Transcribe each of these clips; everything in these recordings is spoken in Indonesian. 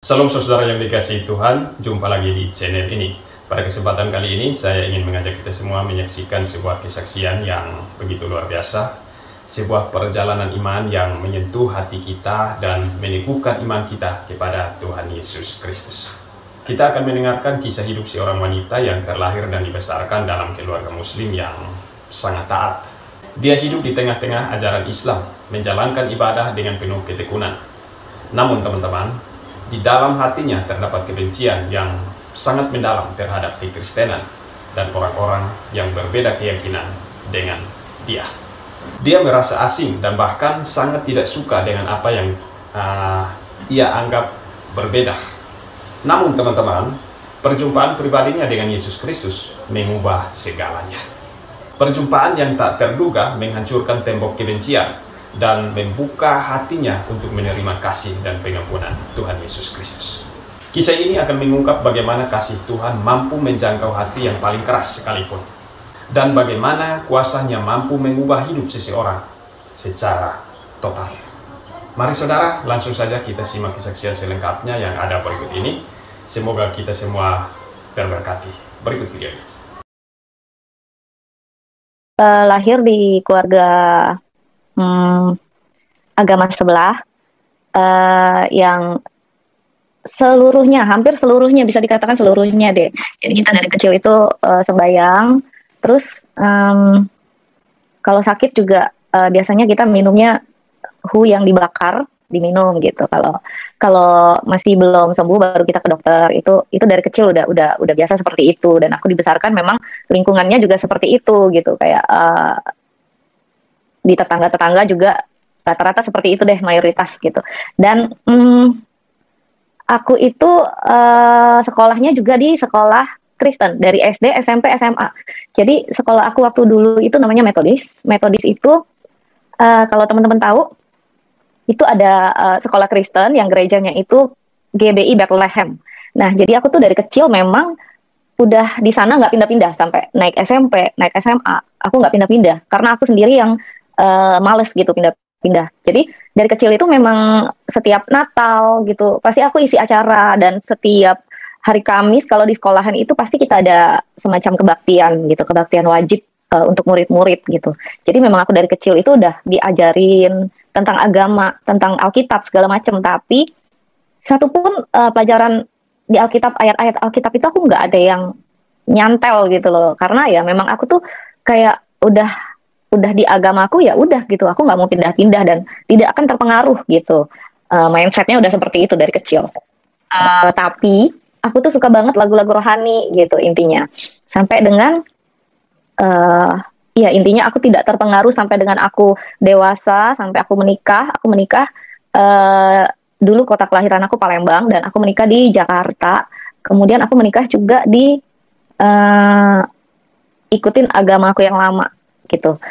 Salam saudara yang dikasihi Tuhan, jumpa lagi di channel ini. Pada kesempatan kali ini saya ingin mengajak kita semua menyaksikan sebuah kesaksian yang begitu luar biasa. Sebuah perjalanan iman yang menyentuh hati kita dan meneguhkan iman kita kepada Tuhan Yesus Kristus. Kita akan mendengarkan kisah hidup seorang wanita yang terlahir dan dibesarkan dalam keluarga muslim yang sangat taat. Dia hidup di tengah-tengah ajaran Islam, menjalankan ibadah dengan penuh ketekunan. Namun teman-teman, di dalam hatinya terdapat kebencian yang sangat mendalam terhadap kekristenan dan orang-orang yang berbeda keyakinan dengan dia. Dia merasa asing dan bahkan sangat tidak suka dengan apa yang ia anggap berbeda. Namun teman-teman, perjumpaan pribadinya dengan Yesus Kristus mengubah segalanya. Perjumpaan yang tak terduga menghancurkan tembok kebencian dan membuka hatinya untuk menerima kasih dan pengampunan Tuhan Yesus Kristus. Kisah ini akan mengungkap bagaimana kasih Tuhan mampu menjangkau hati yang paling keras sekalipun, dan bagaimana kuasanya mampu mengubah hidup seseorang secara total. Mari saudara, langsung saja kita simak kesaksian selengkapnya yang ada berikut ini. Semoga kita semua terberkati. Berikut videonya. Lahir di keluarga agama sebelah yang seluruhnya, hampir seluruhnya, bisa dikatakan seluruhnya deh. Jadi kita dari kecil itu sembahyang, terus kalau sakit juga biasanya kita minumnya yang dibakar, diminum gitu. Kalau masih belum sembuh baru kita ke dokter. Itu dari kecil udah biasa seperti itu, dan aku dibesarkan memang lingkungannya juga seperti itu gitu, kayak di tetangga-tetangga juga rata-rata seperti itu deh, mayoritas gitu. Dan aku itu sekolahnya juga di sekolah Kristen dari SD, SMP, SMA. Jadi sekolah aku waktu dulu itu namanya Metodis. Metodis itu kalau teman-teman tahu, itu ada sekolah Kristen yang gerejanya itu GBI Bethlehem. Nah, jadi aku tuh dari kecil memang udah di sana, nggak pindah-pindah sampai naik SMP, naik SMA. Aku nggak pindah-pindah karena aku sendiri yang males gitu pindah-pindah. Jadi dari kecil itu memang setiap Natal gitu pasti aku isi acara, dan setiap hari Kamis kalau di sekolahan itu pasti kita ada semacam kebaktian gitu, kebaktian wajib untuk murid-murid gitu. Jadi memang aku dari kecil itu udah diajarin tentang agama, tentang Alkitab segala macam. Tapi satupun pelajaran di Alkitab, ayat-ayat Alkitab itu aku nggak ada yang nyantel gitu loh. Karena ya memang aku tuh kayak udah di agamaku, ya udah gitu. Aku nggak mau pindah-pindah dan tidak akan terpengaruh gitu. Mindsetnya udah seperti itu dari kecil. Tapi aku tuh suka banget lagu-lagu rohani gitu intinya. Sampai dengan ya intinya aku tidak terpengaruh sampai dengan aku dewasa, sampai aku menikah. Dulu kota kelahiran aku Palembang, dan aku menikah di Jakarta. Kemudian aku menikah juga di ikutin agama aku yang lama gitu.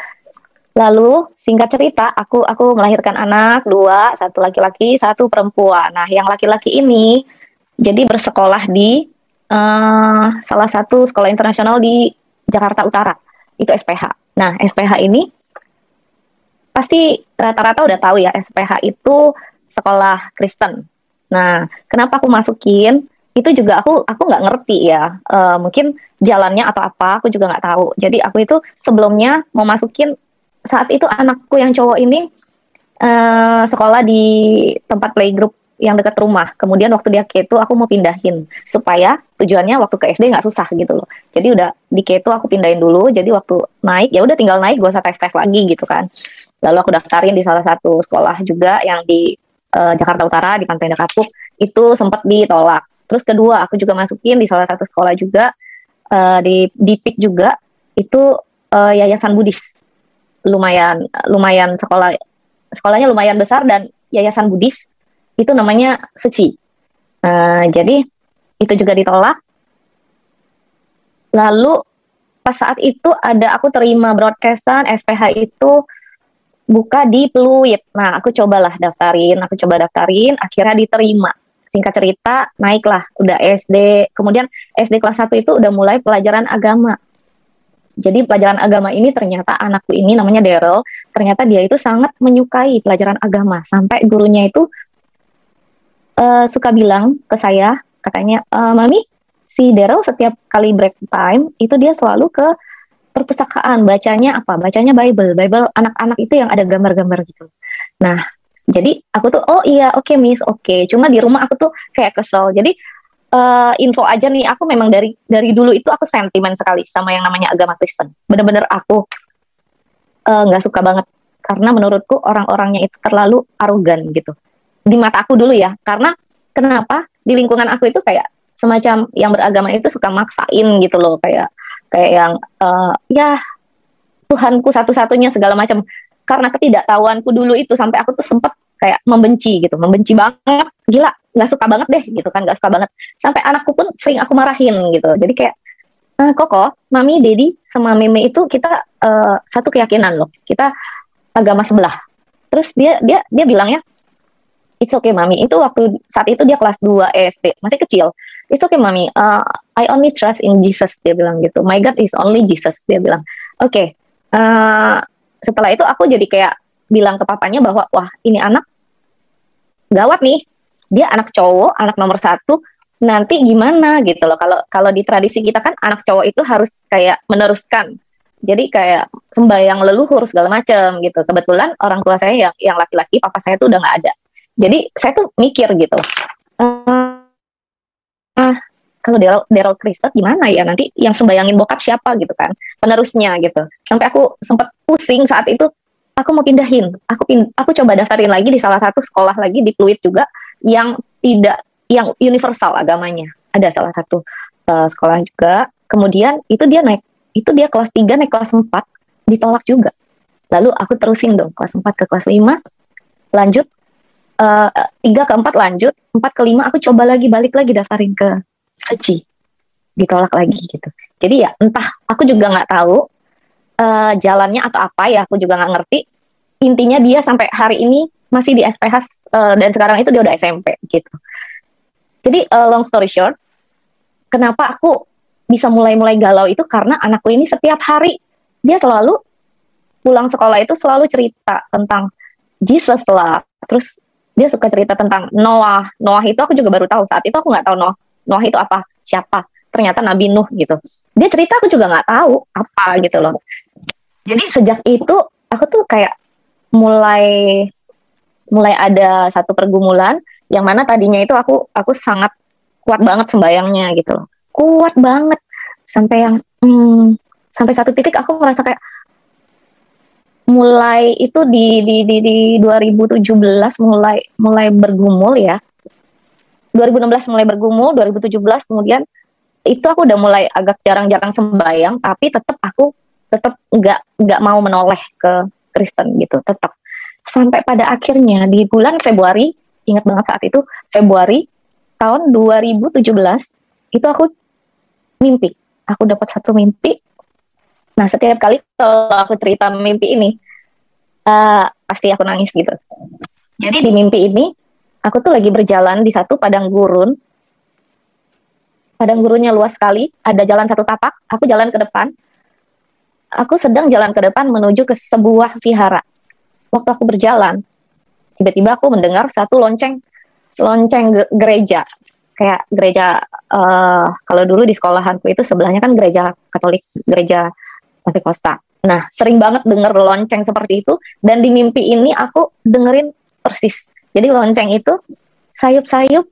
Lalu singkat cerita, aku melahirkan anak 2, 1 laki-laki, 1 perempuan. Nah, yang laki-laki ini jadi bersekolah di salah satu sekolah internasional di Jakarta Utara, itu SPH. Nah, SPH ini pasti rata-rata udah tahu ya, SPH itu sekolah Kristen. Nah, kenapa aku masukin? Itu juga aku nggak ngerti ya, mungkin jalannya atau apa, aku juga nggak tahu. Jadi aku itu sebelumnya mau masukin, saat itu anakku yang cowok ini sekolah di tempat playgroup yang dekat rumah. Kemudian waktu dia keto, aku mau pindahin supaya tujuannya waktu ke SD nggak susah gitu loh. Jadi udah di keto aku pindahin dulu. Jadi waktu naik ya udah tinggal naik, gak usah tes lagi gitu kan. Lalu aku daftarin di salah satu sekolah juga yang di Jakarta Utara, di Pantai Indah Kapuk. Itu sempat ditolak. Terus kedua aku juga masukin di salah satu sekolah juga di PIK juga, itu yayasan Buddhis. Lumayan sekolahnya lumayan besar, dan yayasan Buddhis itu namanya Seci. Jadi itu juga ditolak. Lalu pas saat itu aku terima broadcastan SPH itu buka di Pluit. Nah, aku coba daftarin, akhirnya diterima. Singkat cerita, naiklah, udah SD, kemudian SD kelas 1 itu udah mulai pelajaran agama. Jadi pelajaran agama ini ternyata anakku ini namanya Daryl, ternyata dia itu sangat menyukai pelajaran agama, sampai gurunya itu suka bilang ke saya, katanya, Mami, si Daryl setiap kali break time itu dia selalu ke perpustakaan, bacanya apa? Bacanya Bible, Bible anak-anak itu yang ada gambar-gambar gitu. Nah, jadi aku tuh, oh iya, oke, Miss, oke. Cuma di rumah aku tuh kayak kesel. Jadi info aja nih, aku memang dari dulu itu aku sentimen sekali sama yang namanya agama Kristen. Bener-bener aku nggak suka banget karena menurutku orang-orangnya itu terlalu arogan gitu di mata aku dulu ya. Karena kenapa di lingkungan aku itu kayak semacam yang beragama itu suka maksain gitu loh, kayak yang ya Tuhanku satu-satunya segala macam. Karena ketidaktahuanku dulu itu sampai aku tuh sempet kayak membenci gitu, membenci banget, gila, nggak suka banget deh gitu kan, nggak suka banget. Sampai anakku pun sering aku marahin gitu. Jadi kayak, Koko, Mami, Dedi, sama Meme itu kita satu keyakinan loh. Kita agama sebelah. Terus dia bilangnya, it's okay Mami. Itu waktu saat itu dia kelas 2 SD, masih kecil. It's okay Mami. I only trust in Jesus, dia bilang gitu. My God is only Jesus, dia bilang. Oke. Okay. Setelah itu aku jadi kayak bilang ke papanya bahwa wah ini anak gawat nih. Dia anak cowok, anak nomor 1. Nanti gimana gitu loh. Kalau di tradisi kita kan anak cowok itu harus kayak meneruskan. Jadi kayak sembahyang leluhur segala macam gitu. Kebetulan orang tua saya yang laki-laki, papa saya tuh udah nggak ada. Jadi saya tuh mikir gitu. Kalau Daryl Kristen gimana ya, nanti yang sembayangin bokap siapa gitu kan, penerusnya gitu. Sampai aku sempat pusing saat itu. Aku mau pindahin. Aku coba daftarin lagi di salah satu sekolah lagi di Pluit juga yang tidak yang universal agamanya. Ada salah satu sekolah juga. Kemudian itu dia kelas 3 naik kelas 4 ditolak juga. Lalu aku terusin dong kelas 4 ke kelas 5, lanjut 3 ke 4 lanjut, 4 ke 5 aku coba lagi balik lagi daftarin ke Seci, ditolak lagi gitu. Jadi ya entah, aku juga nggak tahu jalannya atau apa ya, aku juga nggak ngerti. Intinya dia sampai hari ini masih di SPH dan sekarang itu dia udah SMP gitu. Jadi long story short, kenapa aku bisa mulai galau itu karena anakku ini setiap hari dia selalu pulang sekolah itu selalu cerita tentang Jesus lah. Terus dia suka cerita tentang Noah. Noah itu aku juga baru tahu, saat itu aku nggak tahu Noah itu apa, siapa. Ternyata Nabi Nuh gitu. Dia cerita aku juga nggak tahu apa gitu loh. Jadi sejak itu aku tuh kayak mulai ada satu pergumulan yang mana tadinya itu aku sangat kuat banget sembayangnya gitu loh. Kuat banget sampai yang sampai satu titik aku merasa kayak mulai itu di 2017 mulai bergumul ya. 2016 mulai bergumul, 2017 kemudian itu aku udah mulai agak jarang-jarang sembayang, tapi aku tetap nggak mau menoleh ke Kristen gitu, tetap sampai pada akhirnya di bulan Februari, ingat banget saat itu Februari tahun 2017 itu aku dapat satu mimpi. Nah setiap kali kalau aku cerita mimpi ini pasti aku nangis gitu. Jadi di mimpi ini aku tuh lagi berjalan di satu padang gurun. Padang gurunnya luas sekali, ada jalan satu tapak, aku jalan ke depan. Aku sedang jalan ke depan menuju ke sebuah vihara. Waktu aku berjalan, tiba-tiba aku mendengar satu lonceng gereja. Kayak gereja, kalau dulu di sekolahanku itu sebelahnya kan gereja Katolik, gereja Pentakosta. Nah, sering banget denger lonceng seperti itu, dan di mimpi ini aku dengerin persis. Jadi lonceng itu sayup-sayup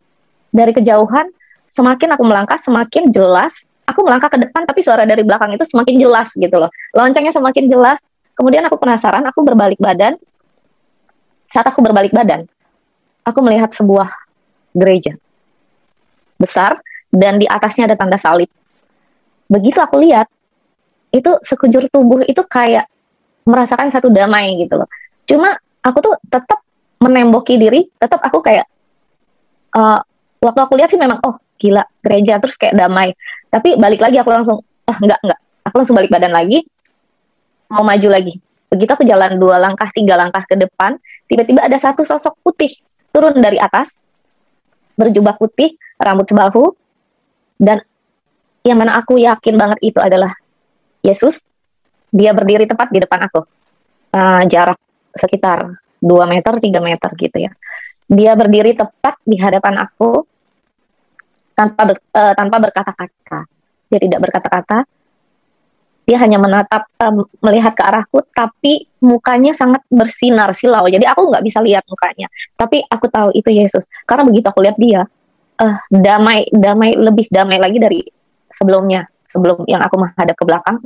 dari kejauhan, semakin aku melangkah semakin jelas. Aku melangkah ke depan tapi suara dari belakang itu semakin jelas gitu loh. Loncengnya semakin jelas. Kemudian aku penasaran, aku berbalik badan. Saat aku berbalik badan, aku melihat sebuah gereja besar dan di atasnya ada tanda salib. Begitu aku lihat, itu sekujur tubuh itu kayak merasakan satu damai gitu loh. Cuma aku tuh tetap menemboki diri, tetap aku kayak waktu aku lihat sih memang gila gereja terus kayak damai. Tapi balik lagi aku langsung enggak. Aku langsung balik badan lagi, mau maju lagi. Begitu aku jalan 2 langkah 3 langkah ke depan, tiba-tiba ada satu sosok putih turun dari atas, berjubah putih, rambut sebahu, dan yang mana aku yakin banget itu adalah Yesus. Dia berdiri tepat di depan aku, jarak sekitar 2 meter 3 meter gitu ya. Dia berdiri tepat di hadapan aku tanpa berkata-kata. Dia tidak berkata-kata. Dia hanya menatap, melihat ke arahku, tapi mukanya sangat bersinar silau. Jadi aku nggak bisa lihat mukanya, tapi aku tahu itu Yesus. Karena begitu aku lihat dia, damai, lebih damai lagi dari sebelumnya. Sebelum yang aku menghadap ke belakang,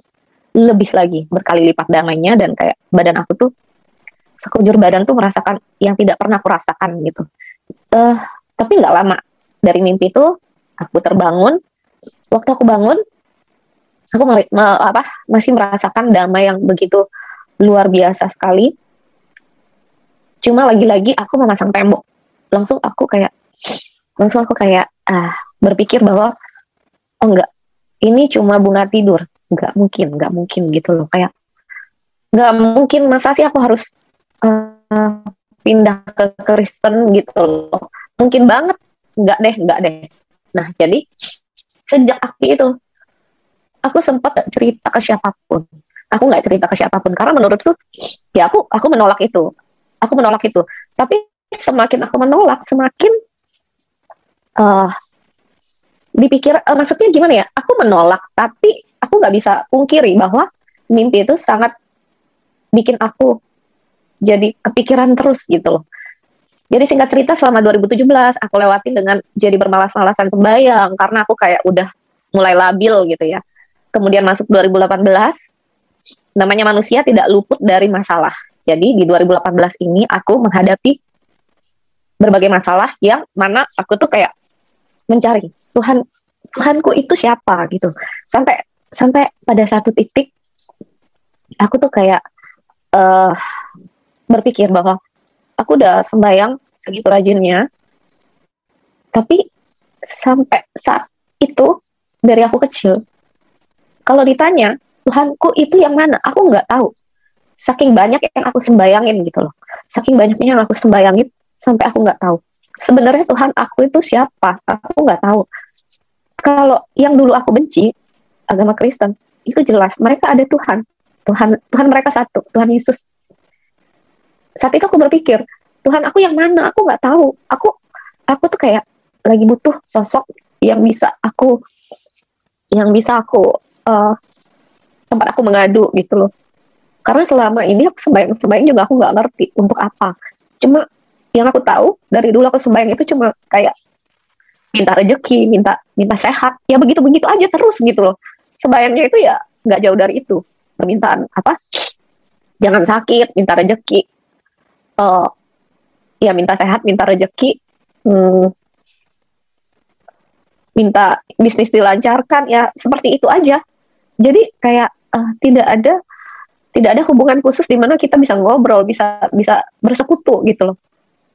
lebih lagi berkali lipat damainya, dan kayak badan aku tuh, sekujur badan tuh merasakan yang tidak pernah aku rasakan gitu. Tapi nggak lama dari mimpi itu, aku terbangun. Waktu aku bangun, aku masih merasakan damai yang begitu luar biasa sekali. Cuma lagi-lagi aku memasang tembok. Langsung aku kayak berpikir bahwa oh enggak, ini cuma bunga tidur. Enggak mungkin gitu loh. Kayak enggak mungkin, masa sih aku harus pindah ke Kristen gitu loh. Mungkin banget. Enggak deh. Nah, jadi sejak akhir itu aku sempat gak cerita ke siapapun. Aku nggak cerita ke siapapun karena menurutku ya aku menolak itu. Tapi semakin aku menolak, semakin dipikir, maksudnya gimana ya? Aku menolak, tapi aku nggak bisa pungkiri bahwa mimpi itu sangat bikin aku jadi kepikiran terus gitu loh. Jadi singkat cerita, selama 2017 aku lewatin dengan jadi bermalas-malasan sembahyang karena aku kayak udah mulai labil gitu ya. Kemudian masuk 2018, namanya manusia tidak luput dari masalah. Jadi di 2018 ini aku menghadapi berbagai masalah yang mana aku tuh kayak mencari Tuhanku itu siapa gitu. Sampai pada satu titik aku tuh kayak berpikir bahwa aku udah sembahyang segitu rajinnya, tapi sampai saat itu dari aku kecil, kalau ditanya Tuhanku itu yang mana, aku nggak tahu. Saking banyak yang aku sembayangin gitu loh. Saking banyaknya yang aku sembayangin sampai aku nggak tahu. Sebenarnya Tuhan aku itu siapa? Aku nggak tahu. Kalau yang dulu aku benci, agama Kristen, itu jelas mereka ada Tuhan. Tuhan mereka satu, Tuhan Yesus. Saat itu aku berpikir, Tuhan aku yang mana? Aku nggak tahu. Aku tuh kayak lagi butuh sosok yang bisa aku tempat aku mengadu gitu loh. Karena selama ini aku sembahyang juga aku nggak ngerti untuk apa. Cuma yang aku tahu dari dulu aku sembahyang itu cuma kayak minta rezeki, minta sehat, ya begitu aja terus gitu loh. Sembahyangnya itu ya nggak jauh dari itu. Permintaan apa? Jangan sakit, minta rezeki, ya minta sehat, minta rezeki, minta bisnis dilancarkan, ya seperti itu aja. Jadi kayak tidak ada hubungan khusus di mana kita bisa ngobrol, bisa bersekutu gitu loh.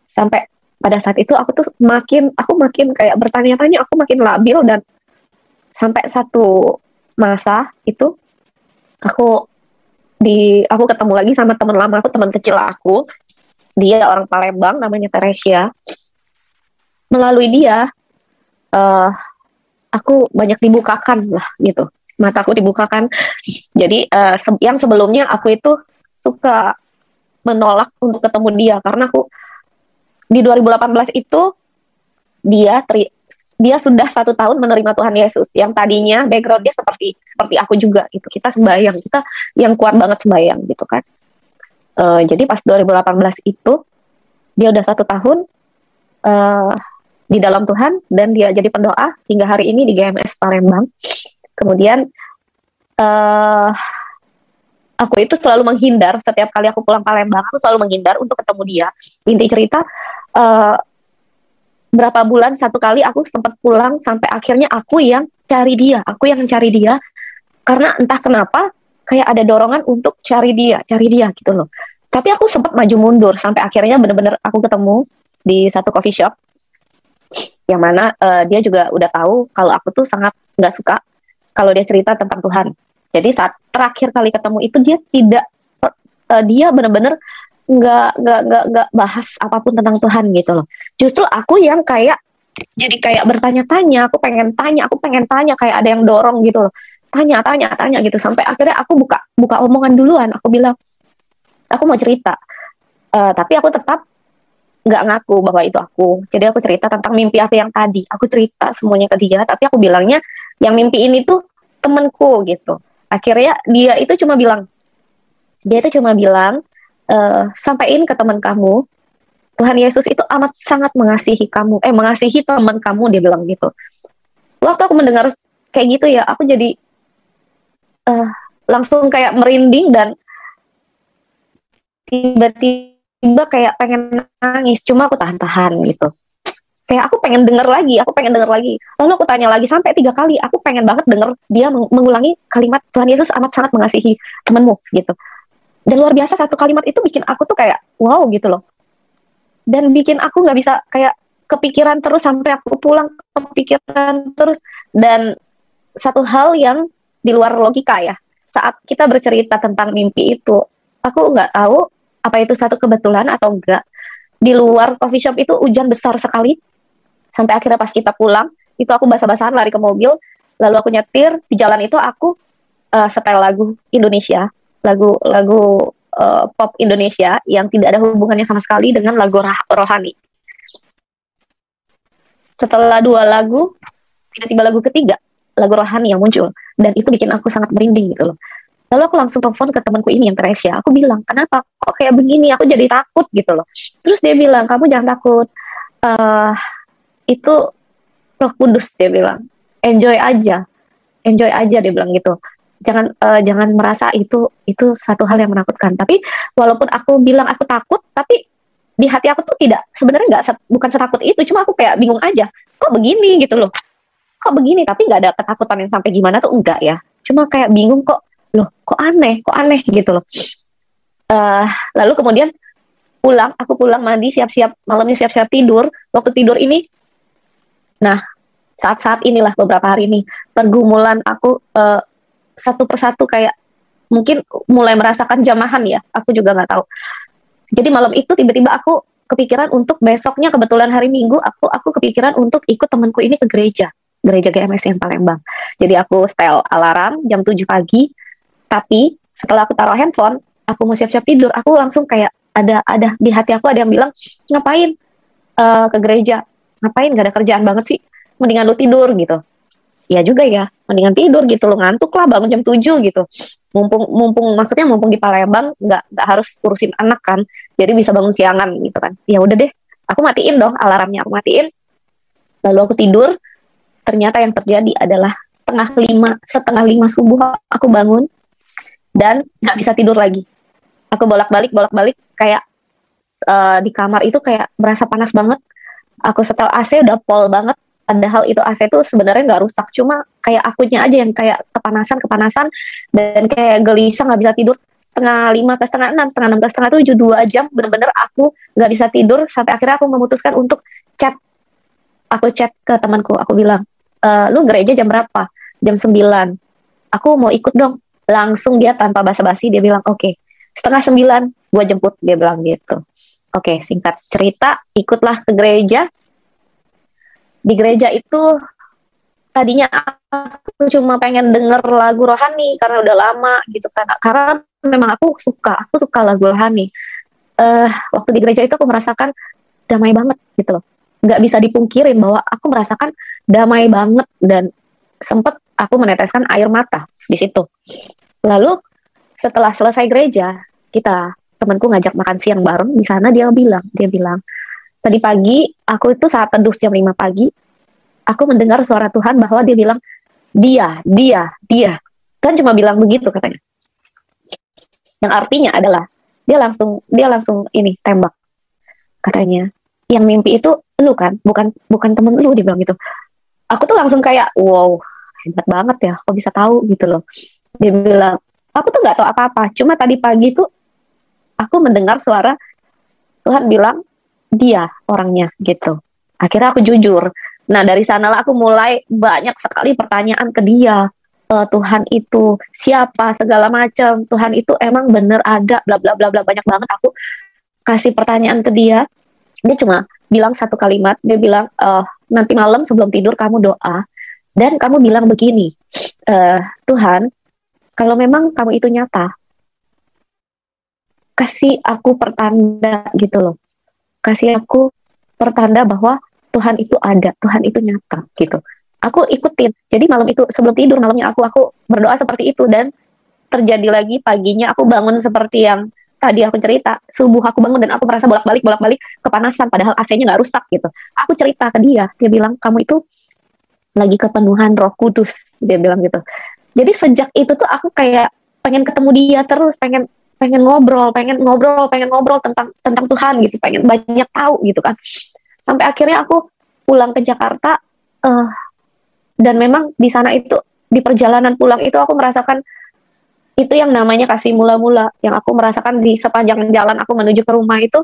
Sampai pada saat itu aku makin kayak bertanya-tanya, aku makin labil, dan sampai satu masa itu aku ketemu lagi sama teman lama aku, teman kecil aku. Dia orang Palembang, namanya Teresia. Melalui dia aku banyak dibukakan lah gitu. Mataku dibukakan. Jadi yang sebelumnya aku itu suka menolak untuk ketemu dia karena aku di 2018 itu dia sudah 1 tahun menerima Tuhan Yesus. Yang tadinya backgroundnya seperti aku juga gitu. Kita sembahyang, kita yang kuat banget sembahyang gitu kan. Jadi pas 2018 itu dia udah 1 tahun di dalam Tuhan, dan dia jadi pendoa hingga hari ini di GMS Palembang. Kemudian aku itu selalu menghindar, setiap kali aku pulang Palembang aku selalu menghindar untuk ketemu dia. Inti cerita, berapa bulan 1 kali aku sempat pulang, sampai akhirnya aku yang cari dia, karena entah kenapa kayak ada dorongan untuk cari dia gitu loh. Tapi aku sempat maju mundur sampai akhirnya benar-benar aku ketemu di satu coffee shop, yang mana dia juga udah tahu kalau aku tuh sangat nggak suka kalau dia cerita tentang Tuhan. Jadi saat terakhir kali ketemu itu dia benar-benar nggak bahas apapun tentang Tuhan gitu loh. Justru aku yang kayak jadi kayak bertanya-tanya, aku pengen tanya, kayak ada yang dorong gitu loh. Tanya gitu, sampai akhirnya aku buka omongan duluan. Aku bilang aku mau cerita, tapi aku tetap nggak ngaku bahwa itu aku. Jadi aku cerita tentang mimpi aku yang tadi. Aku cerita semuanya ke dia, tapi aku bilangnya yang mimpi ini tuh temenku gitu. Akhirnya dia itu cuma bilang, sampaikan ke teman kamu, Tuhan Yesus itu amat sangat mengasihi kamu, mengasihi teman kamu, dia bilang gitu. Waktu aku mendengar kayak gitu ya, aku jadi langsung kayak merinding dan tiba-tiba kayak pengen nangis, cuma aku tahan-tahan gitu. Kayak aku pengen denger lagi. Lalu aku tanya lagi sampai 3 kali. Aku pengen banget denger dia mengulangi kalimat Tuhan Yesus amat sangat mengasihi temanmu gitu. Dan luar biasa, satu kalimat itu bikin aku tuh kayak wow gitu loh. Dan bikin aku nggak bisa kayak kepikiran terus sampai aku pulang kepikiran terus. Dan satu hal yang di luar logika ya, saat kita bercerita tentang mimpi itu, aku nggak tahu apa itu satu kebetulan atau enggak. Di luar coffee shop itu hujan besar sekali. Sampai akhirnya pas kita pulang, itu aku basah-basahan lari ke mobil, lalu aku nyetir, di jalan itu aku setel lagu Indonesia, lagu pop Indonesia yang tidak ada hubungannya sama sekali dengan lagu rohani. Setelah 2 lagu, tiba-tiba lagu ketiga, lagu rohani yang muncul, dan itu bikin aku sangat merinding gitu loh. Lalu aku langsung telepon ke temanku ini yang Teresia, aku bilang, kenapa kok kayak begini, aku jadi takut gitu loh. Terus dia bilang, kamu jangan takut, itu Roh Kudus, dia bilang, enjoy aja dia bilang gitu. Jangan merasa itu satu hal yang menakutkan. Tapi walaupun aku bilang aku takut, tapi di hati aku tuh sebenarnya bukan setakut itu, cuma aku kayak bingung aja, kok begini gitu loh, kok begini, tapi nggak ada ketakutan yang sampai gimana tuh, enggak ya, cuma kayak bingung kok aneh gitu loh. Lalu kemudian aku pulang mandi, siap-siap malamnya, siap-siap tidur. Waktu tidur ini, nah saat-saat inilah, beberapa hari ini pergumulan aku satu persatu kayak mungkin mulai merasakan jamahan ya, aku juga nggak tahu. Jadi malam itu tiba-tiba aku kepikiran untuk besoknya, kebetulan hari Minggu, aku kepikiran untuk ikut temanku ini ke gereja GMS yang Palembang. Jadi aku setel alarm jam 7 pagi, tapi setelah aku taruh handphone, aku mau siap-siap tidur, aku langsung kayak ada di hati aku ada yang bilang, ngapain ke gereja, ngapain, gak ada kerjaan banget sih, mendingan lu tidur gitu. Ya juga ya, mendingan tidur gitu, lu ngantuk lah, bangun jam 7 gitu. Mumpung di Palembang nggak harus urusin anak kan, jadi bisa bangun siangan gitu kan. Ya udah deh, aku matiin dong alarmnya, aku matiin. Lalu aku tidur. Ternyata yang terjadi adalah setengah lima subuh aku bangun dan nggak bisa tidur lagi. Aku bolak-balik kayak di kamar itu kayak berasa panas banget. Aku setel AC udah pol banget. Padahal itu AC itu sebenarnya nggak rusak, cuma kayak akunya aja yang kayak kepanasan dan kayak gelisah, nggak bisa tidur. Setengah 5 ke setengah 6, setengah 6 ke setengah 7, 2 jam bener-bener aku nggak bisa tidur. Sampai akhirnya aku memutuskan untuk chat. Aku chat ke temanku, aku bilang, lu gereja jam berapa? Jam 9. Aku mau ikut dong. Langsung dia tanpa basa-basi dia bilang, oke, setengah 9 gue jemput, dia bilang gitu. Oke, singkat cerita, ikutlah ke gereja. Di gereja itu tadinya aku cuma pengen denger lagu rohani karena udah lama gitu kan. Karena memang aku suka lagu rohani. Waktu di gereja itu aku merasakan damai banget gitu loh. Nggak bisa dipungkirin bahwa aku merasakan damai banget, dan sempet aku meneteskan air mata di situ. Lalu setelah selesai gereja, temanku ngajak makan siang bareng di sana. Dia bilang, tadi pagi aku itu saat teduh jam 5 pagi, aku mendengar suara Tuhan bahwa dia bilang, dia kan cuma bilang begitu katanya. Yang artinya adalah dia langsung ini tembak katanya. Yang mimpi itu lu kan, bukan temen lu, dia bilang gitu. Aku tuh langsung kayak wow, hebat banget ya, kok bisa tahu gitu loh. Dia bilang, aku tuh nggak tahu apa-apa, cuma tadi pagi tuh aku mendengar suara Tuhan bilang dia orangnya gitu. Akhirnya aku jujur. Nah dari sanalah aku mulai banyak sekali pertanyaan ke dia. Tuhan itu siapa, segala macam. Tuhan itu emang bener ada, bla bla bla bla, banyak banget aku kasih pertanyaan ke dia. Dia cuma bilang satu kalimat, dia bilang, nanti malam sebelum tidur kamu doa, dan kamu bilang begini, Tuhan, kalau memang kamu itu nyata, kasih aku pertanda gitu loh. kasih aku pertanda bahwa Tuhan itu ada, Tuhan itu nyata gitu. Aku ikutin. Jadi malam itu sebelum tidur malamnya aku berdoa seperti itu, dan terjadi lagi paginya aku bangun seperti yang tadi aku cerita. Subuh aku bangun dan aku merasa bolak-balik kepanasan padahal AC-nya nggak rusak gitu. Aku cerita ke dia bilang kamu itu lagi kepenuhan Roh Kudus, dia bilang gitu. Jadi sejak itu tuh aku kayak pengen ketemu dia terus, pengen ngobrol tentang Tuhan gitu, pengen banyak tahu gitu kan. Sampai akhirnya aku pulang ke Jakarta, dan memang di sana itu, di perjalanan pulang itu aku merasakan itu yang namanya kasih mula-mula, yang aku merasakan di sepanjang jalan aku menuju ke rumah itu.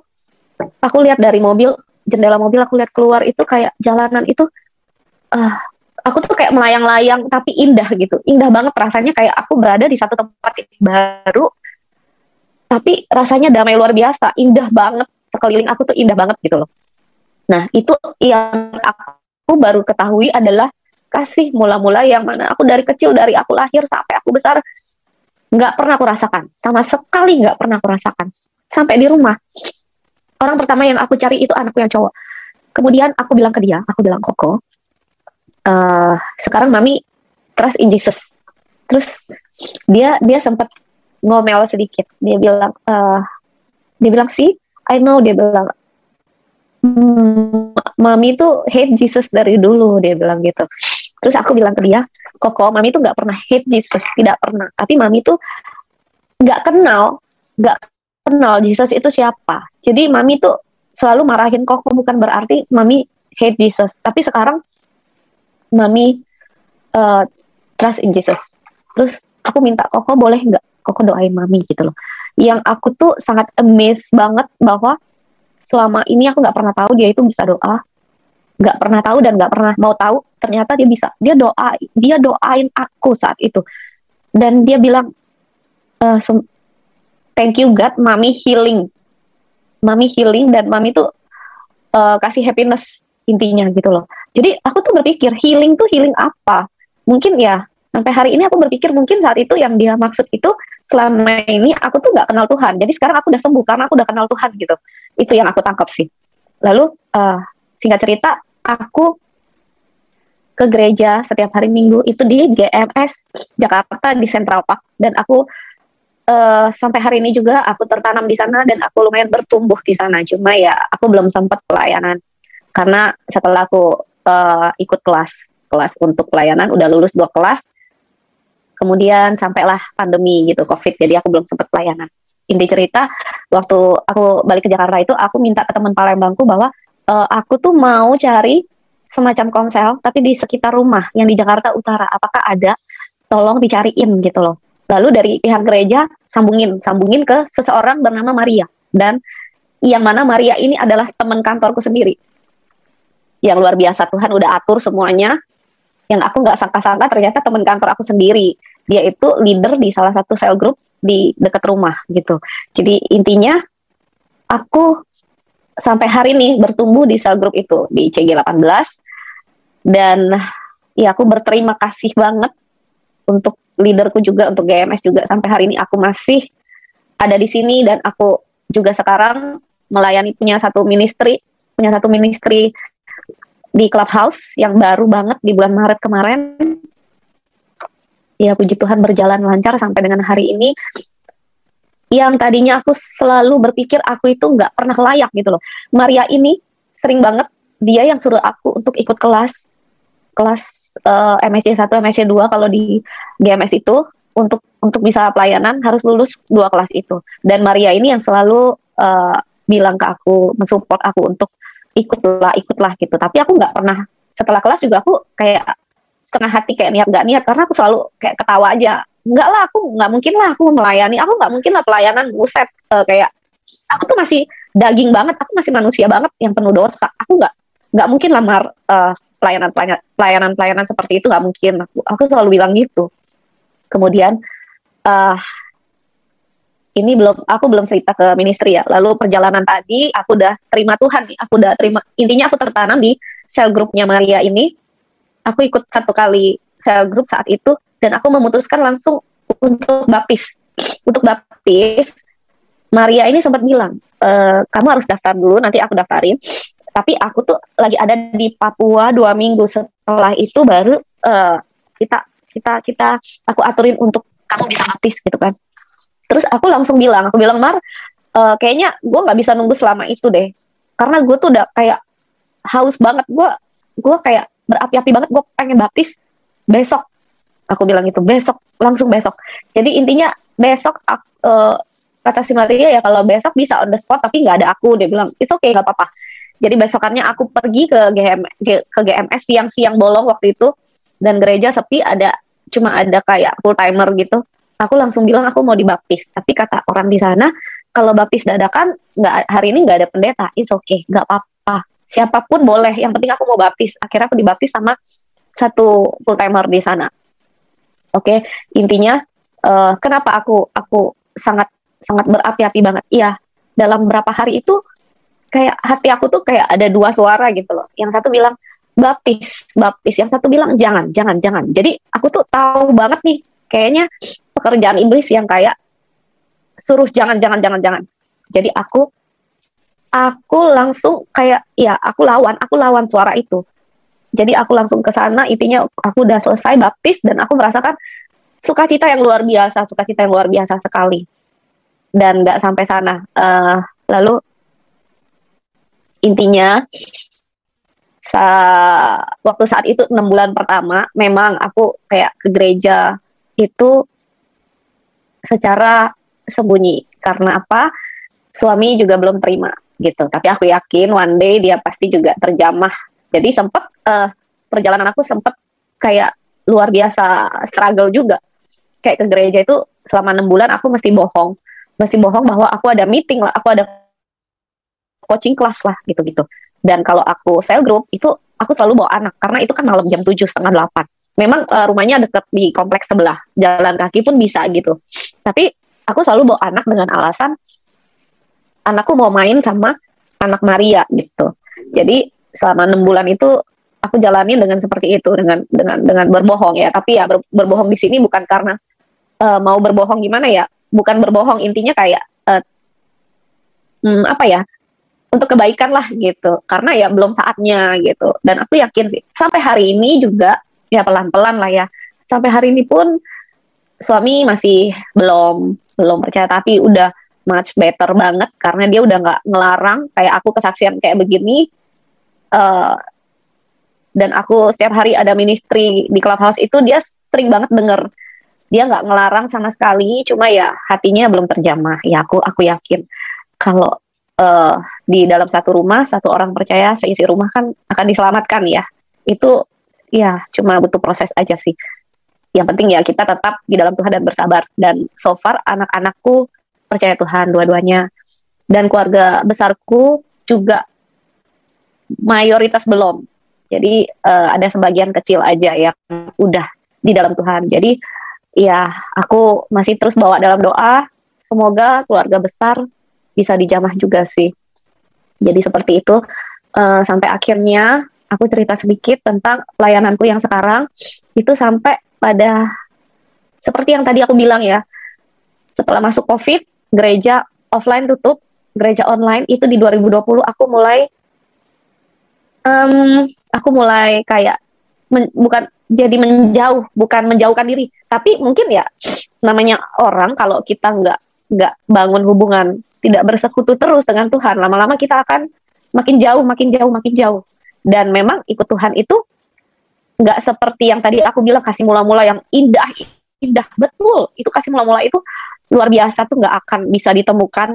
Aku lihat dari mobil, jendela mobil aku lihat keluar itu kayak jalanan itu, aku tuh kayak melayang-layang tapi indah gitu, indah banget rasanya, kayak aku berada di satu tempat yang baru, tapi rasanya damai luar biasa, indah banget, sekeliling aku tuh indah banget gitu loh. Nah itu yang aku baru ketahui adalah kasih mula-mula yang mana aku dari kecil, dari aku lahir sampai aku besar nggak pernah aku rasakan, sama sekali nggak pernah aku rasakan. Sampai di rumah, orang pertama yang aku cari itu anakku yang cowok. Kemudian aku bilang ke dia, aku bilang, Koko, sekarang mami trust in Jesus. Terus dia sempat ngomel sedikit, dia bilang sih, I know, dia bilang, mami tuh hate Jesus dari dulu, dia bilang gitu. Terus aku bilang ke dia, Koko, mami tuh nggak pernah hate Jesus, tidak pernah. Tapi mami tuh nggak kenal Jesus itu siapa. Jadi mami tuh selalu marahin Koko, bukan berarti mami hate Jesus. Tapi sekarang mami trust in Jesus. Terus aku minta Koko boleh nggak Koko doain mami gitu loh. Yang aku tuh sangat amazed banget bahwa selama ini aku nggak pernah tahu dia itu bisa doa, nggak pernah tahu dan nggak pernah mau tahu. Ternyata dia bisa, dia doain aku saat itu, dan dia bilang, thank you God, mami healing, dan mami tuh kasih happiness intinya gitu loh. Jadi aku tuh berpikir healing tuh healing apa? Mungkin ya sampai hari ini aku berpikir mungkin saat itu yang dia maksud itu selama ini aku tuh nggak kenal Tuhan. Jadi sekarang aku udah sembuh karena aku udah kenal Tuhan gitu. Itu yang aku tangkap sih. Lalu singkat cerita, aku ke gereja setiap hari Minggu itu di GMS Jakarta di Central Park, dan aku sampai hari ini juga aku tertanam di sana dan aku lumayan bertumbuh di sana. Cuma ya aku belum sempat pelayanan karena setelah aku ikut kelas untuk pelayanan udah lulus 2 kelas, kemudian sampailah pandemi gitu, COVID, jadi aku belum sempat pelayanan. Inti cerita, waktu aku balik ke Jakarta itu aku minta ke teman Palembangku bahwa aku tuh mau cari semacam konsel tapi di sekitar rumah yang di Jakarta Utara, apakah ada, tolong dicariin gitu loh. Lalu dari pihak gereja sambungin ke seseorang bernama Maria, dan yang mana Maria ini adalah teman kantorku sendiri yang luar biasa. Tuhan udah atur semuanya, yang aku nggak sangka-sangka ternyata teman kantor aku sendiri, dia itu leader di salah satu cell group di dekat rumah gitu. Jadi intinya aku sampai hari ini bertumbuh di cell group itu di CG18, dan ya aku berterima kasih banget untuk leaderku juga, untuk GMS juga, sampai hari ini aku masih ada di sini, dan aku juga sekarang melayani punya satu ministry di Clubhouse yang baru banget di bulan Maret kemarin. Ya puji Tuhan berjalan lancar sampai dengan hari ini. Yang tadinya aku selalu berpikir aku itu nggak pernah layak gitu loh. Maria ini sering banget dia yang suruh aku untuk ikut kelas MSC 1, MSC 2 kalau di GMS itu, untuk bisa pelayanan harus lulus 2 kelas itu. Dan Maria ini yang selalu bilang ke aku, mensupport aku untuk ikutlah gitu. Tapi aku nggak pernah, setelah kelas juga aku kayak setengah hati, kayak nggak niat, karena aku selalu kayak ketawa aja. Enggak lah, aku nggak mungkin lah aku melayani, aku nggak mungkin lah pelayanan, buset, kayak aku tuh masih daging banget, aku masih manusia banget yang penuh dosa, aku nggak mungkin lamar pelayanan seperti itu, nggak mungkin, aku selalu bilang gitu. Kemudian ini aku belum cerita ke ministry ya. Lalu perjalanan tadi aku udah terima Tuhan nih, aku udah terima, intinya aku tertanam di sel grupnya Maria ini. Aku ikut 1 kali sel grup saat itu, dan aku memutuskan langsung untuk baptis. Maria ini sempat bilang, kamu harus daftar dulu, nanti aku daftarin. Tapi aku tuh lagi ada di Papua 2 minggu, setelah itu baru kita kita aku aturin untuk kamu bisa baptis gitu kan. Terus aku bilang Mar, kayaknya gue nggak bisa nunggu selama itu deh, karena gue tuh udah kayak haus banget, gue kayak berapi-api banget, gue pengen baptis besok. Aku bilang itu besok, langsung besok. Jadi intinya besok kata si Maria ya, kalau besok bisa on the spot tapi nggak ada aku, dia bilang it's okay, nggak apa-apa. Jadi besokannya aku pergi ke GMS siang-siang bolong waktu itu, dan gereja sepi, cuma ada kayak full timer gitu. Aku langsung bilang aku mau dibaptis, tapi kata orang di sana kalau baptis dadakan nggak, hari ini nggak ada pendeta, it's okay, nggak apa-apa, siapapun boleh, yang penting aku mau baptis. Akhirnya aku dibaptis sama satu full timer di sana. Oke, intinya kenapa aku sangat sangat berapi-api banget. Iya, dalam berapa hari itu kayak hati aku tuh kayak ada dua suara gitu loh. Yang satu bilang baptis, baptis. Yang satu bilang jangan, jangan, jangan. Jadi aku tuh tahu banget nih, kayaknya pekerjaan iblis yang kayak suruh jangan, jangan, jangan, jangan. Jadi aku langsung kayak ya aku lawan suara itu. Jadi aku langsung ke sana, intinya aku udah selesai baptis dan aku merasakan sukacita yang luar biasa, sukacita yang luar biasa sekali. Dan nggak sampai sana. Lalu intinya waktu saat itu 6 bulan pertama, memang aku kayak ke gereja itu secara sembunyi. Karena apa? Suami juga belum terima gitu. Tapi aku yakin one day dia pasti juga terjamah. Jadi sempat perjalanan aku sempat kayak luar biasa struggle juga. Kayak ke gereja itu selama 6 bulan aku mesti bohong bahwa aku ada meeting lah, aku ada coaching kelas lah gitu-gitu. Dan kalau aku cell group itu aku selalu bawa anak, karena itu kan malam jam 7, setengah 8. Memang rumahnya deket di kompleks sebelah, jalan kaki pun bisa gitu. Tapi aku selalu bawa anak dengan alasan anakku mau main sama anak Maria gitu. Jadi selama 6 bulan itu aku jalani dengan seperti itu, dengan berbohong ya. Tapi ya berbohong di sini bukan karena mau berbohong gimana ya, bukan berbohong, intinya kayak apa ya, untuk kebaikan lah gitu, karena ya belum saatnya gitu. Dan aku yakin sih sampai hari ini juga ya pelan-pelan lah ya, sampai hari ini pun suami masih belum belum percaya, tapi udah much better banget karena dia udah nggak ngelarang kayak aku kesaksian kayak begini. Dan aku setiap hari ada ministry di Clubhouse itu, dia sering banget denger, dia nggak ngelarang sama sekali, cuma ya hatinya belum terjamah. Ya aku yakin kalau di dalam satu rumah, satu orang percaya, seisi rumah kan akan diselamatkan ya. Itu ya cuma butuh proses aja sih. Yang penting ya kita tetap di dalam Tuhan dan bersabar. Dan so far anak-anakku percaya Tuhan dua-duanya. Dan keluarga besarku juga mayoritas belum. Jadi ada sebagian kecil aja yang udah di dalam Tuhan. Jadi ya aku masih terus bawa dalam doa, semoga keluarga besar bisa dijamah juga sih. Jadi seperti itu, sampai akhirnya aku cerita sedikit tentang pelayananku yang sekarang. Itu sampai pada seperti yang tadi aku bilang ya, setelah masuk COVID, gereja offline tutup, gereja online itu di 2020 aku mulai kayak bukan jadi menjauh, bukan menjauhkan diri, tapi mungkin ya namanya orang kalau kita nggak bangun hubungan, tidak bersekutu terus dengan Tuhan, lama-lama kita akan makin jauh, makin jauh, makin jauh. Dan memang ikut Tuhan itu nggak seperti yang tadi aku bilang, kasih mula-mula yang indah, indah betul. Itu kasih mula-mula itu luar biasa, tuh nggak akan bisa ditemukan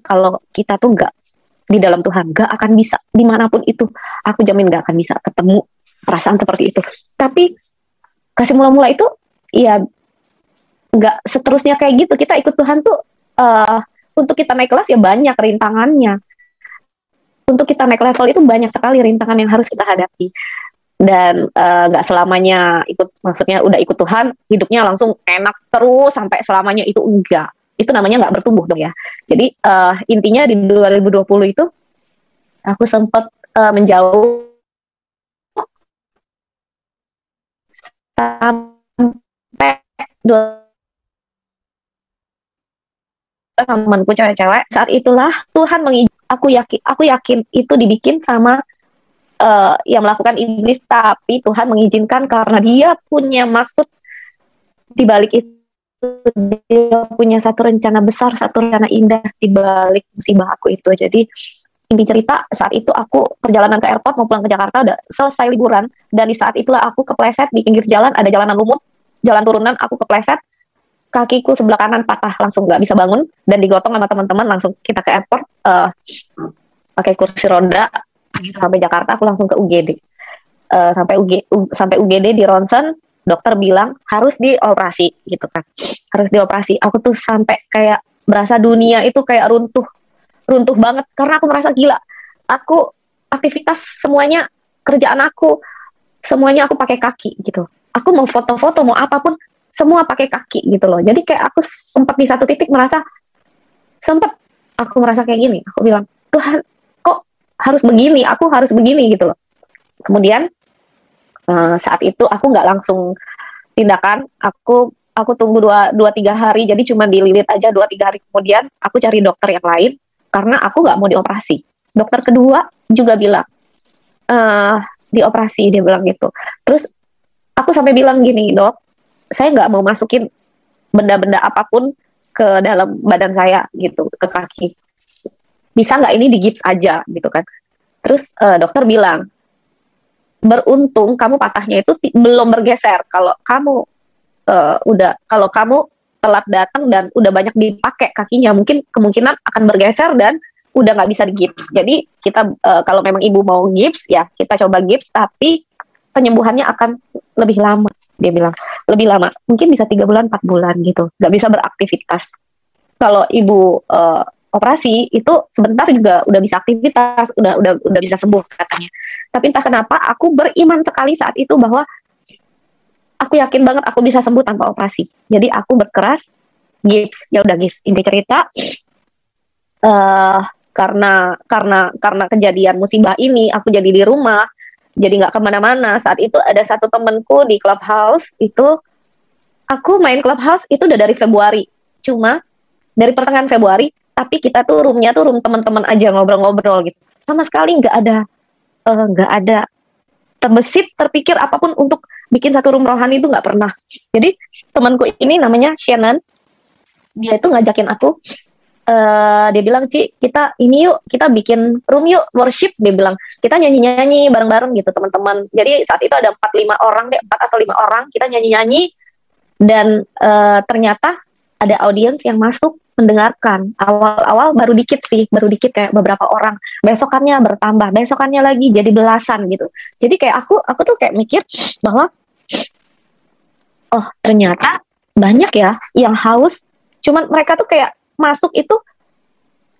kalau kita tuh nggak di dalam Tuhan, nggak akan bisa dimanapun itu. Aku jamin nggak akan bisa ketemu perasaan seperti itu. Tapi kasih mula-mula itu ya nggak seterusnya kayak gitu. Kita ikut Tuhan tuh untuk kita naik kelas ya banyak rintangannya. Untuk kita naik level itu banyak sekali rintangan yang harus kita hadapi. Dan nggak selamanya ikut, maksudnya udah ikut Tuhan hidupnya langsung enak terus sampai selamanya, itu enggak. Itu namanya nggak bertumbuh dong ya. Jadi intinya di 2020 itu aku sempat menjauh sampai temanku cewek-cewek. Saat itulah Tuhan mengizinkan, aku yakin itu dibikin sama yang melakukan iblis, tapi Tuhan mengizinkan karena dia punya maksud di balik itu. Dia punya satu rencana besar, satu rencana indah di balik musibah aku itu. Jadi inti cerita, saat itu aku perjalanan ke airport mau pulang ke Jakarta, udah selesai liburan, dan di saat itulah aku kepleset di pinggir jalan, ada jalanan lumut, jalan turunan, aku kepleset, kakiku sebelah kanan patah, langsung nggak bisa bangun, dan digotong sama teman-teman, langsung kita ke airport, pakai kursi roda, gitu sampai Jakarta, aku langsung ke UGD. Sampai UGD di ronsen, dokter bilang harus dioperasi gitu kan, harus dioperasi. Aku tuh sampai kayak berasa dunia itu kayak runtuh banget, karena aku merasa gila. Aku aktivitas semuanya, kerjaan aku semuanya aku pakai kaki gitu. Aku mau foto-foto, mau apapun semua pakai kaki gitu loh. Jadi kayak aku sempat di satu titik aku merasa kayak gini. Aku bilang, Tuhan, kok harus begini? Aku harus begini gitu loh. Kemudian saat itu aku nggak langsung tindakan. Aku tunggu 2-3 hari. Jadi cuma dililit aja 2-3 hari. Kemudian aku cari dokter yang lain karena aku nggak mau dioperasi. Dokter kedua juga bilang dioperasi, dia bilang gitu. Terus aku sampai bilang gini, dok, saya nggak mau masukin benda-benda apapun ke dalam badan saya gitu, ke kaki. Bisa nggak ini digips aja gitu kan? Terus dokter bilang, beruntung kamu patahnya itu belum bergeser. Kalau kamu kalau kamu telat datang dan udah banyak dipakai kakinya, mungkin kemungkinan akan bergeser dan udah nggak bisa digips. Jadi kita kalau memang ibu mau gips, ya kita coba gips, tapi penyembuhannya akan lebih lama. Dia bilang lebih lama, mungkin bisa 3 bulan 4 bulan gitu, nggak bisa beraktivitas. Kalau ibu operasi itu sebentar juga udah bisa aktivitas, udah bisa sembuh katanya. Tapi entah kenapa aku beriman sekali saat itu bahwa aku yakin banget aku bisa sembuh tanpa operasi. Jadi aku berkeras gips, ya udah gips. Inti cerita karena kejadian musibah ini aku jadi di rumah, jadi nggak kemana-mana. Saat itu ada satu temanku di Clubhouse, itu aku main Clubhouse itu udah dari Februari, cuma dari pertengahan Februari, tapi kita tuh roomnya tuh room teman-teman aja, ngobrol-ngobrol gitu, sama sekali nggak ada terbesit terpikir apapun untuk bikin satu room rohani, itu nggak pernah. Jadi temanku ini namanya Shannon, dia itu ngajakin aku, dia bilang, Ci, kita ini yuk, kita bikin room yuk, worship, dia bilang, kita nyanyi-nyanyi bareng-bareng gitu teman-teman. Jadi saat itu ada 4 atau 5 orang, kita nyanyi-nyanyi, dan ternyata ada audiens yang masuk mendengarkan. Awal-awal baru dikit kayak beberapa orang, besokannya bertambah, besokannya lagi jadi belasan gitu. Jadi kayak aku tuh kayak mikir bahwa oh ternyata banyak ya yang haus, cuman mereka tuh kayak masuk itu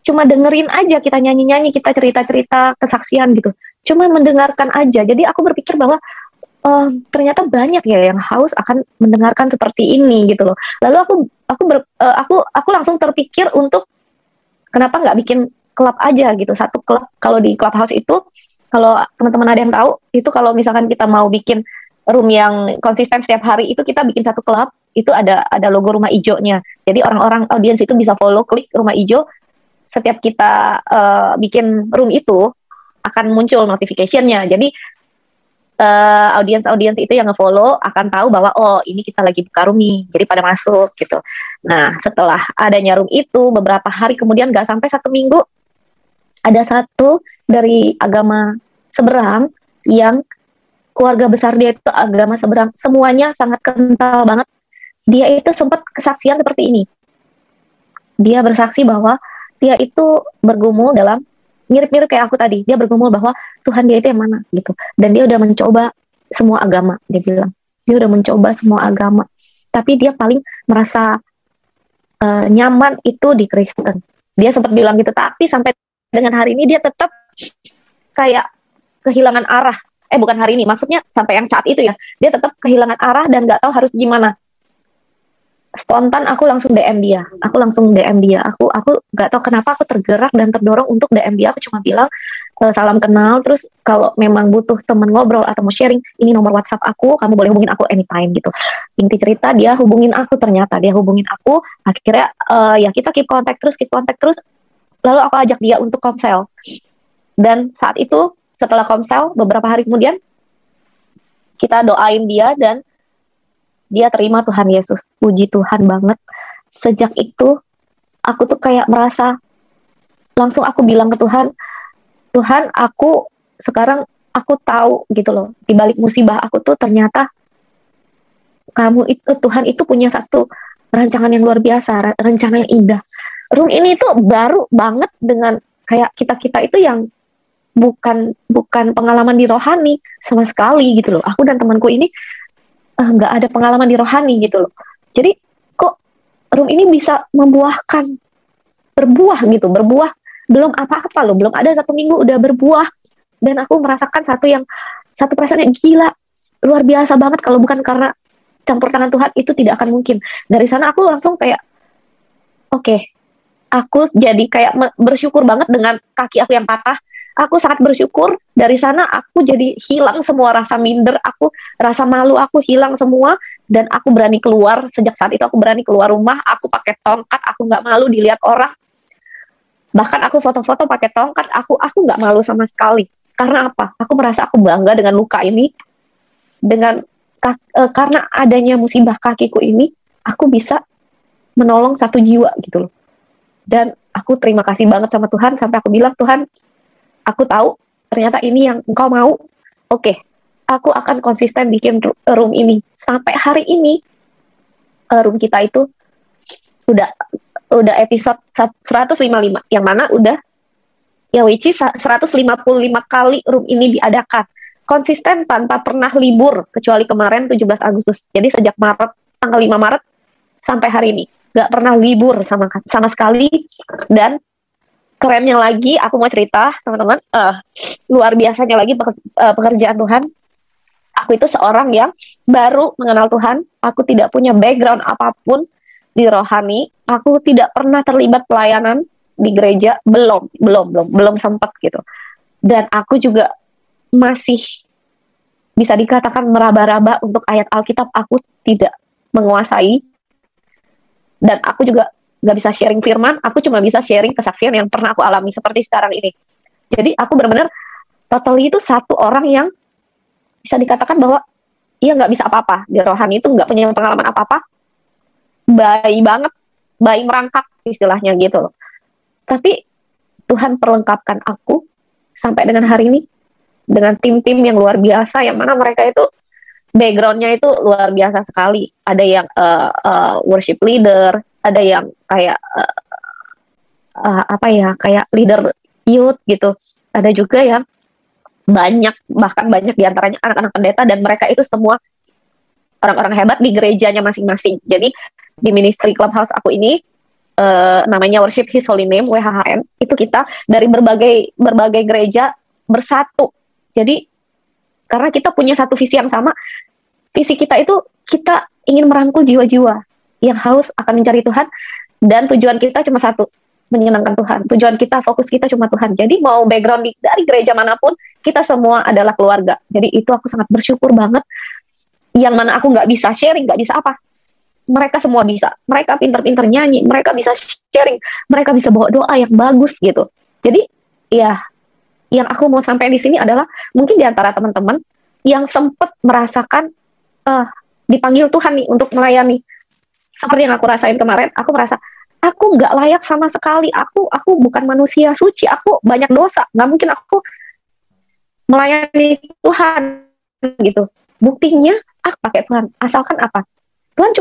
cuma dengerin aja kita nyanyi-nyanyi, kita cerita-cerita kesaksian gitu, cuma mendengarkan aja. Jadi aku berpikir bahwa ternyata banyak ya yang haus akan mendengarkan seperti ini gitu loh. Lalu aku langsung terpikir untuk kenapa nggak bikin klub aja gitu, satu klub. Kalau di Clubhouse itu, kalau teman-teman ada yang tahu, itu kalau misalkan kita mau bikin room yang konsisten setiap hari, itu kita bikin satu klub, itu ada logo rumah hijaunya. Jadi orang-orang audiens itu bisa follow, klik rumah hijau. Setiap kita bikin room itu akan muncul notification-nya. Jadi audiens itu yang nge-follow akan tahu bahwa oh ini kita lagi buka room nih, jadi pada masuk gitu. Nah setelah adanya room itu, beberapa hari kemudian, gak sampai 1 minggu, ada satu dari agama seberang, yang keluarga besar dia itu agama seberang, semuanya sangat kental banget. Dia itu sempat kesaksian seperti ini. Dia bersaksi bahwa dia itu bergumul dalam, mirip-mirip kayak aku tadi, dia bergumul bahwa Tuhan dia itu yang mana gitu, dan dia udah mencoba semua agama. Dia bilang dia udah mencoba semua agama, tapi dia paling merasa nyaman itu di Kristen. Dia sempat bilang gitu, tapi sampai dengan hari ini dia tetap kayak kehilangan arah. Bukan hari ini, maksudnya sampai yang saat itu ya, dia tetap kehilangan arah dan nggak tahu harus gimana. spontan aku langsung DM dia. Aku nggak tahu kenapa aku tergerak dan terdorong untuk DM dia. Aku cuma bilang salam kenal. Terus kalau memang butuh teman ngobrol atau mau sharing, ini nomor WhatsApp aku. Kamu boleh hubungin aku anytime gitu. Inti cerita dia hubungin aku. Ternyata dia hubungin aku. Akhirnya ya kita keep contact terus. Lalu aku ajak dia untuk komsel. Dan saat itu setelah komsel beberapa hari kemudian kita doain dia dan dia terima Tuhan Yesus. Puji Tuhan banget. Sejak itu, aku tuh kayak merasa, langsung aku bilang ke Tuhan, Tuhan, aku sekarang aku tahu gitu loh, di balik musibah aku tuh ternyata Tuhan itu punya satu rancangan yang luar biasa, rencana yang indah. Room ini tuh baru banget dengan kayak kita-kita itu yang bukan pengalaman di rohani sama sekali gitu loh. Aku dan temanku ini nggak ada pengalaman di rohani gitu loh. Jadi kok room ini bisa berbuah gitu, belum apa-apa loh, belum ada 1 minggu udah berbuah, dan aku merasakan satu perasaan yang gila, luar biasa banget. Kalau bukan karena campur tangan Tuhan itu tidak akan mungkin. Dari sana aku langsung kayak oke, aku jadi kayak bersyukur banget dengan kaki aku yang patah. Aku sangat bersyukur. Dari sana aku jadi hilang semua rasa minder, rasa malu aku hilang semua, dan aku berani keluar. Sejak saat itu aku berani keluar rumah, aku pakai tongkat, aku nggak malu dilihat orang. Bahkan aku foto-foto pakai tongkat, aku nggak malu sama sekali. Karena apa? Aku merasa aku bangga dengan luka ini, karena adanya musibah kakiku ini, aku bisa menolong 1 jiwa gitu loh. Dan aku terima kasih banget sama Tuhan, sampai aku bilang, Tuhan, aku tahu ternyata ini yang Engkau mau. Oke, aku akan konsisten bikin room ini. Sampai hari ini room kita itu udah episode 155, yang mana udah which is 155 kali room ini diadakan. Konsisten tanpa pernah libur, kecuali kemarin 17 Agustus. Jadi sejak tanggal 5 Maret sampai hari ini gak pernah libur sama sekali. Dan kerennya lagi, aku mau cerita teman-teman, luar biasanya lagi pekerjaan Tuhan. Aku itu seorang yang baru mengenal Tuhan. Aku tidak punya background apapun di rohani. Aku tidak pernah terlibat pelayanan di gereja, belum sempat gitu. Dan aku juga masih bisa dikatakan meraba-raba untuk ayat Alkitab. Aku tidak menguasai, dan aku juga gak bisa sharing firman, aku cuma bisa sharing kesaksian yang pernah aku alami seperti sekarang ini. Jadi aku benar-benar totally itu satu orang yang bisa dikatakan bahwa ia gak bisa apa-apa di rohani, itu gak punya pengalaman apa-apa, bayi banget, bayi merangkak istilahnya gitu loh. Tapi Tuhan perlengkapkan aku sampai dengan hari ini dengan tim-tim yang luar biasa, yang mana mereka itu background-nya itu luar biasa sekali. Ada yang worship leader, ada yang kayak kayak leader youth gitu. Ada juga yang bahkan banyak diantaranya anak-anak pendeta, dan mereka itu semua orang-orang hebat di gerejanya masing-masing. Jadi di ministry clubhouse aku ini namanya Worship His Holy Name, WHHN, itu kita dari berbagai gereja bersatu. Jadi karena kita punya satu visi yang sama, visi kita itu kita ingin merangkul jiwa-jiwa yang haus akan mencari Tuhan, dan tujuan kita cuma satu, menyenangkan Tuhan. Tujuan kita, fokus kita cuma Tuhan. Jadi mau background dari gereja manapun, kita semua adalah keluarga. Jadi itu aku sangat bersyukur banget. Yang mana aku nggak bisa sharing, nggak bisa apa, mereka semua bisa. Mereka pinter-pinter nyanyi, mereka bisa sharing, mereka bisa bawa doa yang bagus gitu. Jadi ya, yang aku mau sampai di sini adalah mungkin di antara teman-teman yang sempat merasakan dipanggil Tuhan nih untuk melayani, seperti yang aku rasain kemarin. Aku merasa aku nggak layak sama sekali. Aku bukan manusia suci. Aku banyak dosa. Nggak mungkin aku melayani Tuhan gitu. Buktinya aku pakai Tuhan. Asalkan apa? Tuhan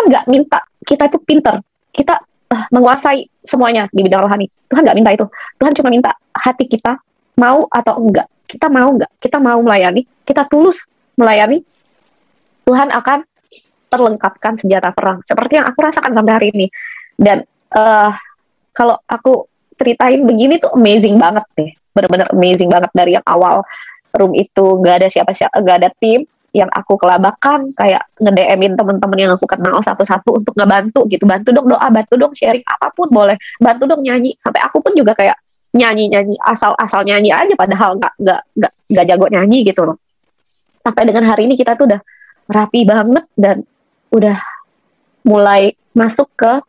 nggak minta kita itu pinter, kita menguasai semuanya di bidang rohani. Tuhan nggak minta itu. Tuhan cuma minta hati kita mau atau enggak. Kita mau enggak? Kita mau melayani, kita tulus melayani, Tuhan akan terlengkapkan senjata perang. Seperti yang aku rasakan sampai hari ini. Dan kalau aku ceritain begini tuh amazing banget deh. Benar-benar amazing banget. Dari yang awal room itu gak ada siapa-siapa, gak ada tim, yang aku kelabakan, kayak nge-DM-in teman-teman yang aku kenal satu-satu untuk ngebantu gitu, bantu dong doa, bantu dong sharing apapun boleh, bantu dong nyanyi, sampai aku pun juga kayak nyanyi asal nyanyi aja, padahal nggak jago nyanyi gitu loh. Sampai dengan hari ini kita tuh udah rapi banget dan udah mulai masuk ke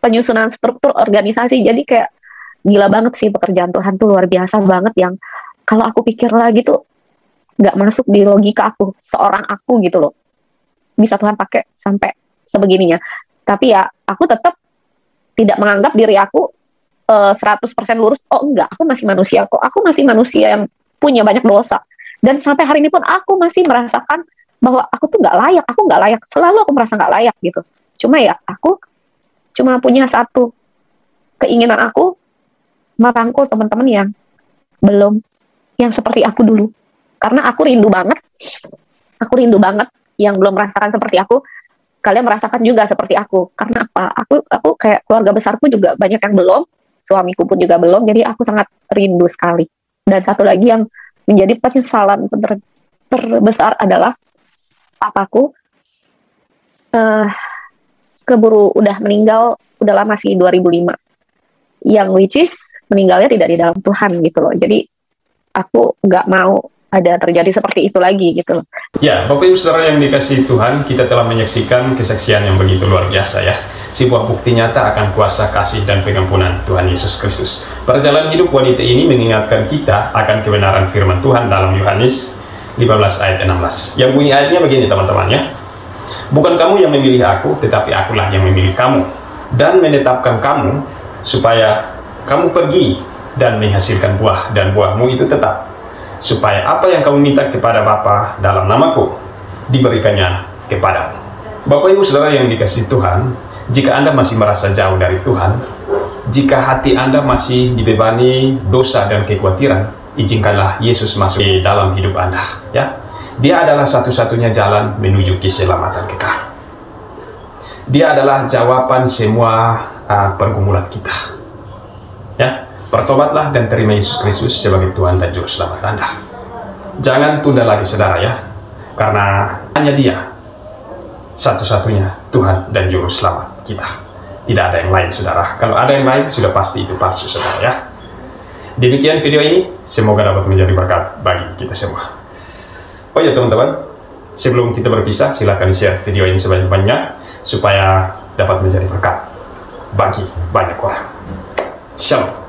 penyusunan struktur organisasi. Jadi kayak gila banget sih, pekerjaan Tuhan tuh luar biasa banget, yang kalau aku pikir lagi tuh nggak masuk di logika aku, seorang aku gitu loh, bisa Tuhan pakai sampai sebegininya. Tapi ya aku tetap tidak menganggap diri aku 100% lurus. Oh enggak, aku masih manusia kok, aku masih manusia yang punya banyak dosa, dan sampai hari ini pun aku masih merasakan bahwa aku tuh nggak layak, selalu aku merasa nggak layak gitu. Cuma ya aku cuma punya satu keinginan, aku merangkul teman-teman yang belum, yang seperti aku dulu. Karena aku rindu banget yang belum merasakan seperti aku, kalian merasakan juga seperti aku. Karena apa? Aku kayak keluarga besarku juga banyak yang belum, suamiku pun juga belum, jadi aku sangat rindu sekali. Dan satu lagi yang menjadi penyesalan terbesar adalah papaku keburu udah meninggal, udah lama sih, 2005. Yang which is meninggalnya tidak di dalam Tuhan gitu loh. Jadi aku nggak mau ada terjadi seperti itu lagi gitu loh. Ya, Bapak Ibu Saudara yang dikasihi Tuhan, kita telah menyaksikan kesaksian yang begitu luar biasa ya. Sebuah bukti nyata akan kuasa kasih dan pengampunan Tuhan Yesus Kristus. Perjalanan hidup wanita ini mengingatkan kita akan kebenaran firman Tuhan dalam Yohanes 15 ayat 16. Yang bunyi ayatnya begini teman-teman ya. Bukan kamu yang memilih aku, tetapi akulah yang memilih kamu dan menetapkan kamu supaya kamu pergi dan menghasilkan buah, dan buahmu itu tetap, supaya apa yang kamu minta kepada Bapa dalam namaku diberikannya kepadamu. Bapak Ibu Saudara yang dikasihi Tuhan, jika Anda masih merasa jauh dari Tuhan, jika hati Anda masih dibebani dosa dan kekhawatiran, izinkanlah Yesus masuk di dalam hidup Anda ya. Dia adalah satu-satunya jalan menuju keselamatan kekal. Dia adalah jawaban semua pergumulan kita ya. Bertobatlah dan terima Yesus Kristus sebagai Tuhan dan Juru Selamat Anda. Jangan tunda lagi saudara ya, karena hanya Dia satu-satunya Tuhan dan Juru Selamat kita. Tidak ada yang lain saudara. Kalau ada yang lain, sudah pasti itu palsu saudara ya. Demikian video ini, semoga dapat menjadi berkat bagi kita semua. Oh ya teman-teman, sebelum kita berpisah, silakan share video ini sebanyak-banyak supaya dapat menjadi berkat bagi banyak orang. Shalom.